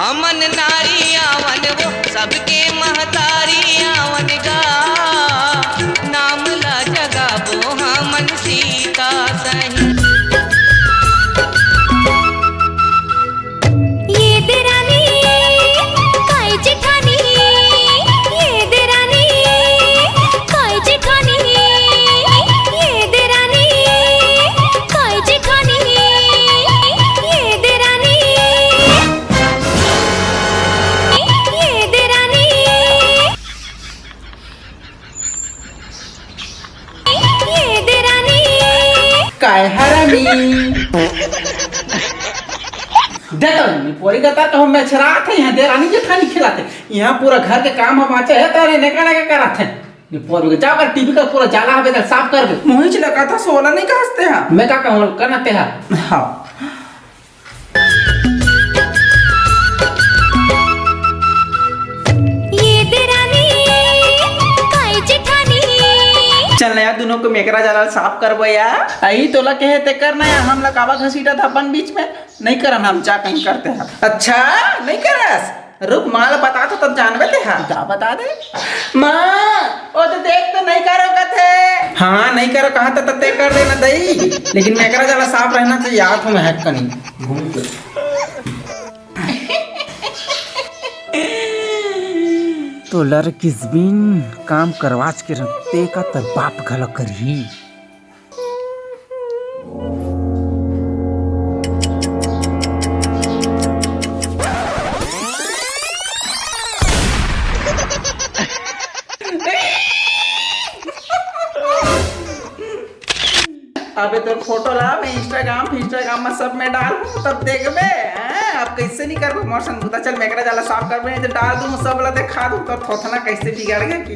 अमन नारी आवन वो सबके महतारी आवन गा, नाम ला जगा वो हमन सीता सही। ये देरानी काय जेठानी, ये देरानी काय जेठानी, ये देरानी काय जेठानी, ये देरानी, ये देरानी, ये देरानी। काय हरामी देखो पोरी का तो हम छरा थे यहाँ देरानी जेठानी खिलाते, यहाँ पूरा घर के काम हम आचे है तारे निकाले के कराते ये पोरी जाओ कर टीवी का पूरा जाला हवे तक साफ कर दे। मुझे लगा था सोना नहीं कहते हैं। मैं का कहूँ करना ते है। हाँ ये देरानी काय जेठानी। चल यार दोनों को मेकरा जाला साफ करबो यार। आई तोला कहते करना है, हम लोग कावा घसीटा था अपन बीच में नहीं करना, हम जा कहीं करते हैं। अच्छा नहीं करस, रुक माल बता तो तब जानबे ते हाँ। क्या बता दे माँ ओ तो देख तो नहीं करो कथे। हाँ नहीं करो कहा तो तब कर देना दई, लेकिन मेकरा जाला साफ रहना चाहिए यार। तुम्हें हैक कनी घूम के तो लर किस बिन काम करवाच के रखते का तब बाप घला करही। अबे तो फोटो ला मैं इंस्टाग्राम में सब में डाल तब देखबे। अब कैसे नहीं करबो मौसम पता चल मेकरा जाला साफ करबे नहीं तो डाल दूं सब ला दिखा दूं तो थोथना कैसे बिगाड़ गया की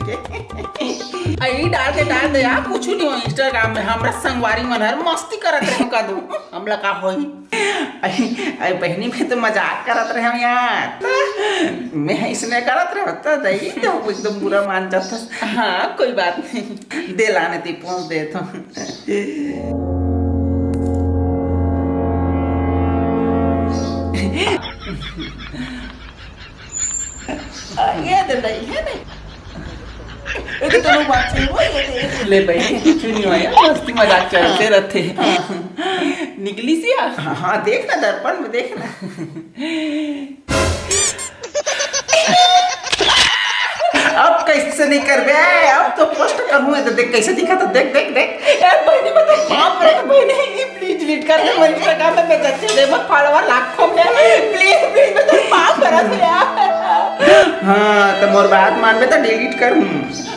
आई डाल दे यार कुछ नहीं हो। इंस्टाग्राम में हमरा संगवारी मन हर मस्ती करत रहे का दू हमला का होई। आई बहनी में तो मजाक करत रहे हम यार, मैं इसने करत रहे तो दई तो एकदम बुरा मान जाता। हाँ कोई बात नहीं दे लाने ती पहुंच दे तो ये तो नहीं है नहीं ये तो लोग बात से वो ये ले भाई कुछ नहीं हुआ यार, मस्ती मजाक करते रहते हैं। निकली सी यार। हाँ देखना दर्पण में देखना। अब कैसे नहीं कर बे, अब तो पोस्ट करूँ तो देख कैसे दिखा था। देख देख देख यार बहनी में तो बाप रे बहनी प्लीज डिलीट कर दे मेरे इंस्टाग्राम में जाते दे मत फॉलोवर लाखों में प्लीज प्लीज मैं तो माफ करा दे यार। हाँ तो मोर बात मान में तो डिलीट कर।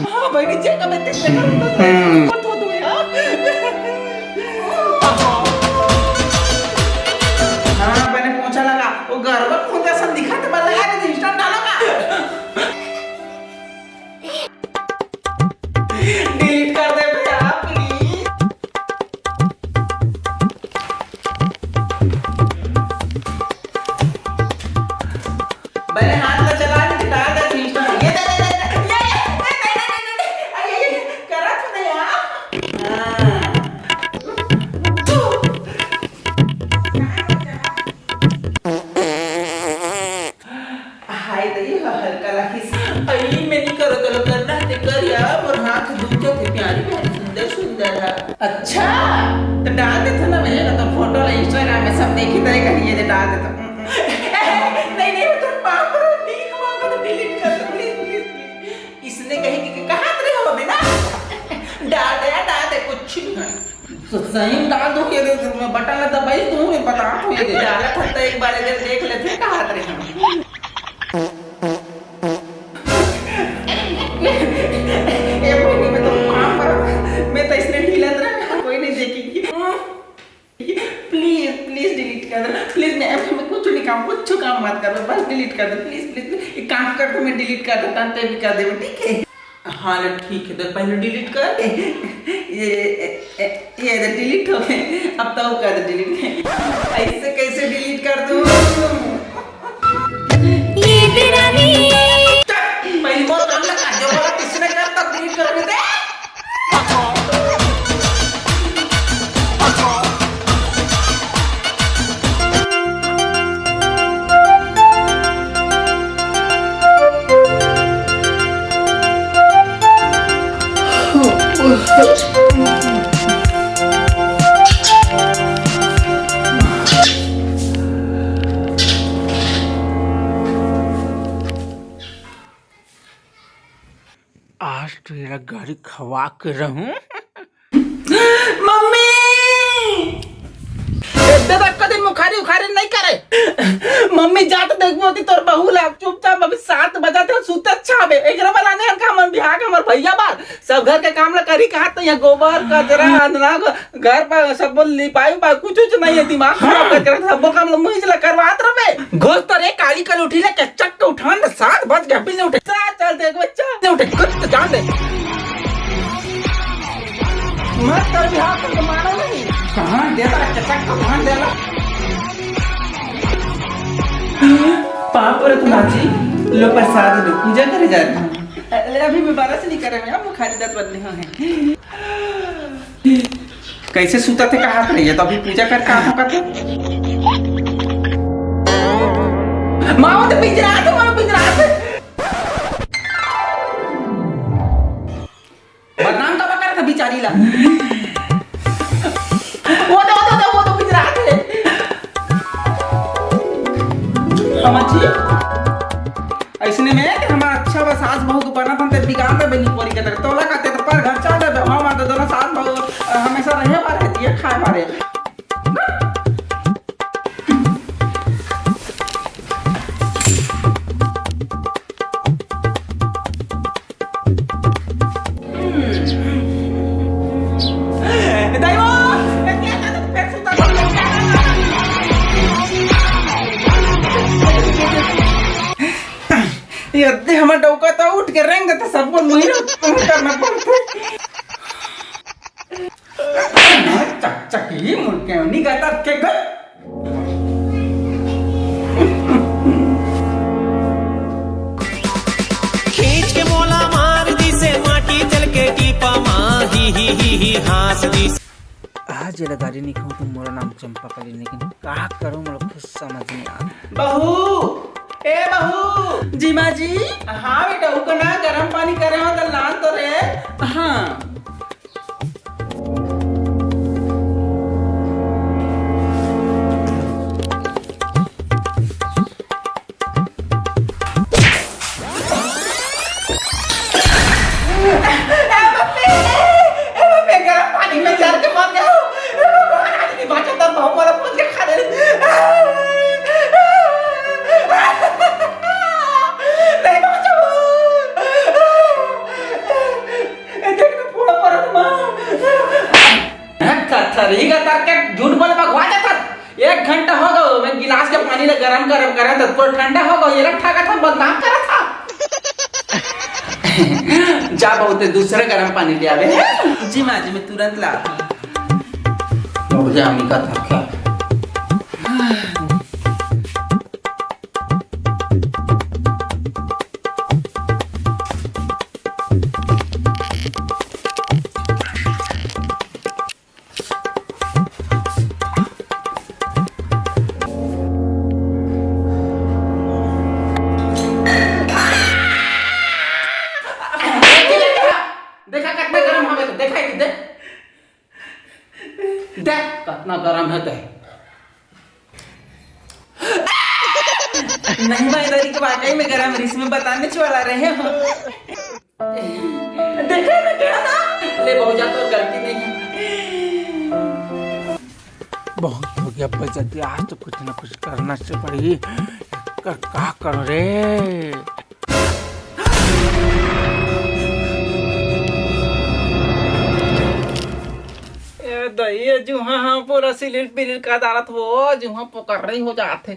हाँ बहनी चेक कर देख मत हो तू यार। हाँ मैंने पूछा लगा वो गरबा खुद ऐसा दिखा तो मैं लगा के इंस्टा डालूंगा। डिलीट कर दे भैया प्लीज। मैंने हाथ में चला के डाल दे इंस्टा ये ये करा तूने यार। हाय दई हल्का लाखिस आई मैं नहीं करो तो करना ते कर यार और हाथ दूजे थे प्यारी प्यारी सुंदर सुंदर है। अच्छा तो डाल दे तो ना मैं ना तो फोटो ला इंस्टाग्राम में सब देखी तो करिए दे डाल दे तो नहीं नहीं तो पाप रो ठीक मांगो तो डिलीट कर दो प्लीज प्लीज। इसने कही कि कहां रहे हो बिना डाल दे कुछ नहीं है तो सही डाल दो ये मैं बटन ला दबाई तू नहीं बता तो ये डाला था तो एक बार इधर देख लेते कहां रहे हम। मैं तो इसने ढीलत रहा कोई नहीं देखेगी। प्लीज प्लीज डिलीट कर दो प्लीज। मैं कुछ नहीं काम मत कर बस डिलीट कर दो प्लीज प्लीज। एक काम कर दो मैं डिलीट कर देता हूँ भी कर दे ठीक है। हाँ ठीक है तो पहले डिलीट कर ये डिलीट हो गए अब तो कर दे डिलीट। ऐसे कैसे डिलीट कर दूँ ये देरानी पहली बार काम लगा जो बोला किसने कर तब डिलीट कर दे। आज तो तेरा गाड़ी खवा कर रहूं। मम्मी दादा कभी मुखारी उखारी नहीं करे। मम्मी जात देखबो ती तोर बहू लाग चुपचाप अभी 7 बजा ते सुते छाबे एकरा बनाने हर काम बिहार के हमर भैया बार सब घर के काम ला करी कहा तो यहाँ गोबर कचरा अंदना घर पर सब लिपाई पा कुछ नहीं है दिमाग खराब कर सब काम ला मुझे ला करवात रहे घोष तरे काली कल उठी ले के चक के उठान 7 बज गए बिल उठे चल देख बच्चा उठे कुछ जान दे मत कर बिहार को मानो नहीं कहां देता चचक को ध्यान देला पाप रे तुम जी लो प्रसाद दो पूजा करे जा रहे अभी मैं 12 से नहीं कर रहे हैं हम खरीदत बदले हैं कैसे सूता थे कहा रही है तो अभी पूजा कर कहा करते मामा तो पिंजरा तो मामा पिंजरा से बदनाम का बकर था बेचारी ला वो तो पिंजरा थे अम्मा जी ऐसने में हमारा अच्छा बस सास बहू को बना बनते बिगाड़ दे बनी पोरी के तक तोला काते तो पर घर चढ़ दे हम तो दोनों सास बहू हमेशा रहे बार रहती है खाए बारे ये हमारा डौका तो उठ के रेंग देता सबको मुझे करना पड़ता चक चक ही मुड़ के नहीं कहता के गए खींच के मोला मार दी से माटी जल के टीपा माँ ही हास दी आज ये गाड़ी नहीं खाऊं तो मेरा नाम चंपा कली लेकिन क्या करूं मुझे कुछ समझ नहीं आ बहू ए बहू जी माँ जी हाँ बेटा वो ना गर्म पानी करे हो तो लान तो रे हाँ गर्म पानी में जार के मर गया बाचा तो बहु वाला पूछ के खा ले नहीं बाचा देख ना पूरा परत मां थरी का तार के झूठ बोले बकवा जाता 1 घंटा हो गया मैं गिलास के पानी ले गरम करा था तो ठंडा हो गया ये रखा था बदनाम करा था जा बहुत दूसरे गरम पानी ले आवे जी मां जी मैं तुरंत ला मुझे अम्मी का था क्या देखा कितना गरम हवे तो देखा ही दे देख कितना गरम है ते नहीं भाई इधर के वाकई में गरम इसमें बताने वाला रहे हो देखा मैं क्या था ले बहुत ज्यादा तो गलती नहीं है बहुत हो गया बचत आज तो कुछ ना कुछ करना से पड़ी कर क्या करो रे दही जुहा हाँ पूरा सिलिल पिलिल का दारत हो जुहा पुकार रही हो जाते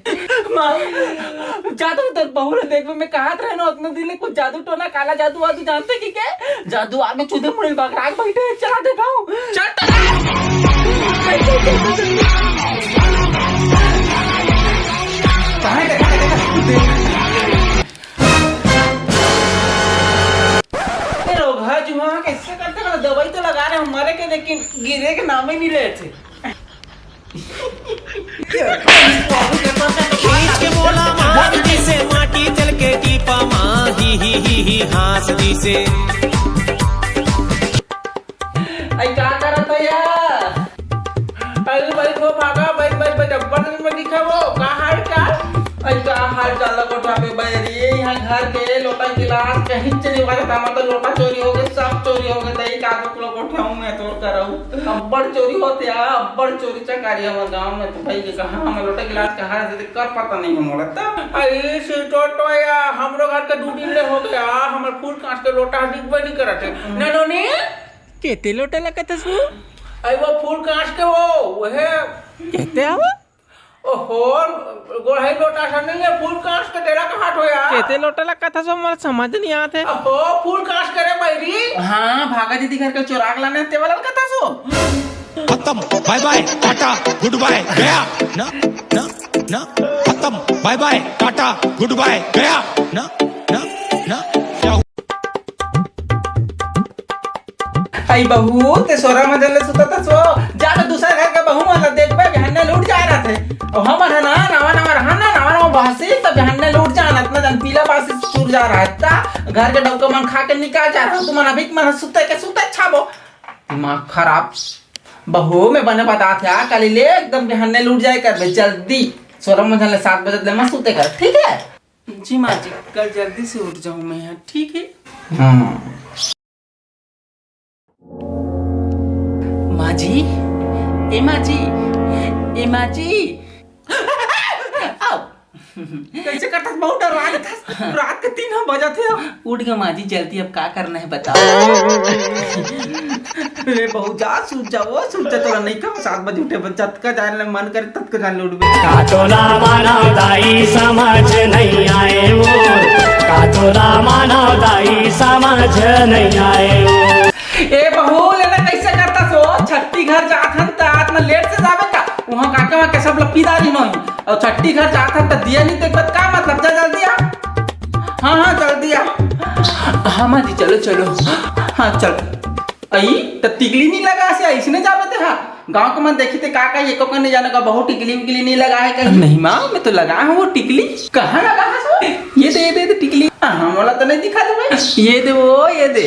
जादू तो बहू ने देखो मैं कहा रहे ना उतने दिन कुछ जादू टोना काला जादू वादू जानते कि क्या जादू आगे चुदे मुड़े बगराग बैठे चला देखा हूँ कैसे करते हैं दवाई तो लगा रहे हैं हमारे के लेकिन गिरे के नाम ही नहीं रहे थे खींच के मोला मार दी से माटी जल के टीपा माँ ही हास दी से हाल चाल कोठा पे बैरी यहाँ घर के लोटा गिलास कहीं से नहीं वाला था मतलब लोटा चोरी हो गए सब चोरी हो गए दही का तो लोग कोठा हूं मैं तोड़ कर रहूं अब्बड़ चोरी होते आ अब्बड़ चोरी चकारी हमारे गांव में तो भाई के कहां हम लोटा गिलास कहां से कर पता नहीं मोला तब अरे सीटो तो या हमरो घर का ड्यूटी ले हो गया हमर फूल कांच के लोटा डिब्बे नहीं करते ननो ने केते लोटा लगत हसु आई वो फूल कांच के वो है केते आवा ओहो गोढ़ाई लोटा सा नहीं है फूल कांच के तेरा कहाँ होया केते लोटा लगत हसु हमरा समझ नहीं आते ओहो फूल कांच करे बैरी हां भागा दीदी घर के चोराग लाने ते वाला कथा सो खत्म bye bye tata goodbye गया ना ना ना खत्म bye bye tata goodbye गया ना ना ना क्या आई बहू ते सोरा में जले सुता था सो जाके दूसरा घर का बहू वाला देख बे बिहाने लूट जा रहा थे और हमर है ना नवा रहना बासी तो बिहाने लूट जाना इतना जन पीला बासी छूट जा रहा था घर के डबका मन खा के निकाल जा रहा तुम अभी मन सुते छाबो दिमाग खराब बहू में बने बता था कल ले एकदम बिहाने लूट जाए कर बे जल्दी सोरा में जले 7 बजे ले मत सुते कर ठीक है जी माँ जी कल जल्दी से उठ जाऊँ मैं यहाँ ठीक है माँ जी ए माँ जी ए माँ जी आओ कैसे करता बहुत डर रहा था रात के 3 बजे थे उठ गया माँ जी जल्दी अब क्या करना है बताओ अरे बहुत जा सूझ जाओ तोरा नहीं कहो 7 बजे उठे बच्चा का जाने मन करे तब का जाने उठ बे कातोला मानव दाई समझ नहीं आए वो कातोला मानव दाई समझ नहीं आए वो ए बहू लेना कैसे करता सो छट्टी घर जात हन त आतना लेट से जावे का वहां काके वहां के सब लपीदारी नहीं और छट्टी घर जात हन त दिया नहीं देखत का मतलब जा जल्दी आ हां जल्दी आ हां मां जी चलो हां चल आई त टिकली नहीं लगा से ऐसने जावे थे हां गांव के मन देखी थे काका ये को नहीं जाने का बहुत टिकली विकली नहीं लगा है कहीं नहीं मां मैं तो लगा हूं वो टिकली कहां लगा है सो ये दे टिकली हां मोला तो नहीं दिखा तुम्हें ये दे वो ये दे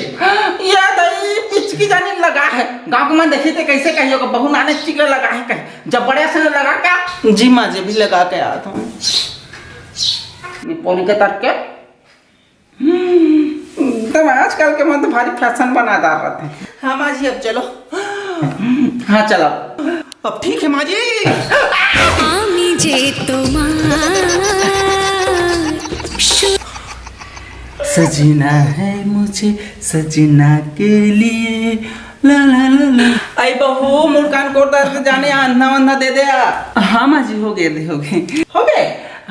ये दई पिचकी जाने लगा है गांव के मन देखी थे कैसे कहियो को बहु नाने चिकर लगा है कहीं जब बड़े से लगा क्या जी मां जी भी लगा के आया था ये पौनी के तक के तब आजकल के मन तो भारी फैशन बना डाल रहे थे हाँ माँ जी अब चलो हाँ चलो अब ठीक है माँ जी আমি যে তোমার सजना है मुझे सजना के लिए ला ला ला ला आई बहू मुर्कान कोट जाने अंधा अंधा दे दे हाँ माँ जी हो गए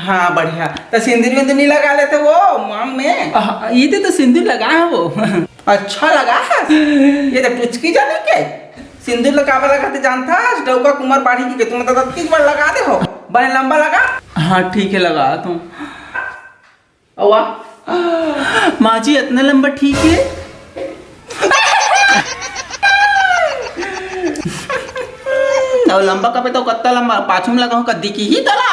हाँ बढ़िया तो सिंदूर में नहीं लगा लेते वो माम में ये तो सिंदूर लगा है वो अच्छा लगा है ये तो टुचकी जाने के सिंदूर लगावा लगाते जानता डौका कुमार बाड़ी की तुम तो 3 बार लगा दे हो बड़े लंबा लगा हाँ ठीक है लगा तुम माँ जी इतना लंबा ठीक है और लंबा कपे तो कत्ता लंबा पाछू में लगाऊं कद्दी की ही तला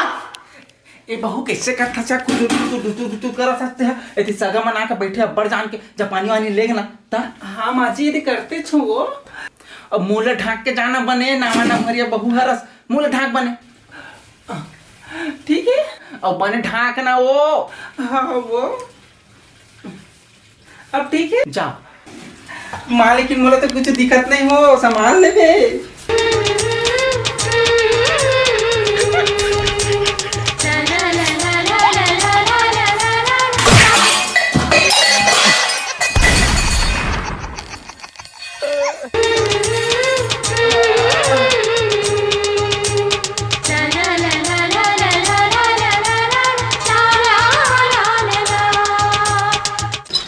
ए बहू कैसे करता चा कुछ कर सकते हैं इतनी सगा मना के बैठे अब्बड़ जान के जब पानी वानी लेग ना ता हाँ माँ जी यदि करते छो वो अब मूल ढाक के जाना बने नामा ना भरिया बहू हरस मूल ढाक बने ठीक है और बने ढाक ना वो हाँ वो अब ठीक है जाओ माँ लेकिन मोला तो कुछ दिक्कत नहीं हो संभाल ले बे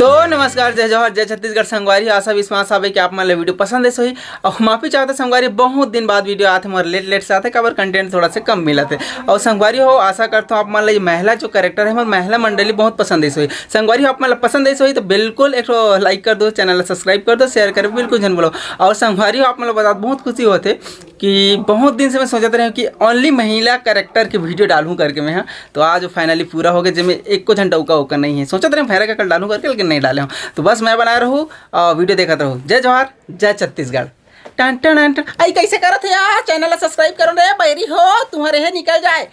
तो नमस्कार जय जवाहर जय छत्तीसगढ़ संगवारी आशा विश्वास आवे कि आप मन वीडियो पसंद है सही और माफी चाहते संगवारी बहुत दिन बाद वीडियो आते हमारे लेट से आते काबर कंटेंट थोड़ा से कम मिला थे और संगवारी हो आशा करता हूँ आप मन महिला जो कैरेक्टर है महिला मंडली बहुत पसंद है सही संगवारी आप मन पसंद है सही तो बिल्कुल एक लाइक कर दो चैनल सब्सक्राइब कर दो शेयर कर बिल्कुल जन बोलो और संगवारी हो आप मतलब बता बहुत खुशी होते कि बहुत दिन से मैं सोचते रहे कि ओनली महिला कैरेक्टर की वीडियो डालूँ करके मैं तो आज फाइनली पूरा हो गया जिसमें एक को घंटा उका नहीं है सोचते रहे फैरा का कल डालूँ करके लेकिन नहीं डाले हूँ तो बस मैं बना रहूँ और वीडियो देखा रहूँ जय जवाहर जय छत्तीसगढ़ टन टन टन आई कैसे करो थे यार चैनल सब्सक्राइब करो रे बैरी हो तुम्हारे है निकल जाए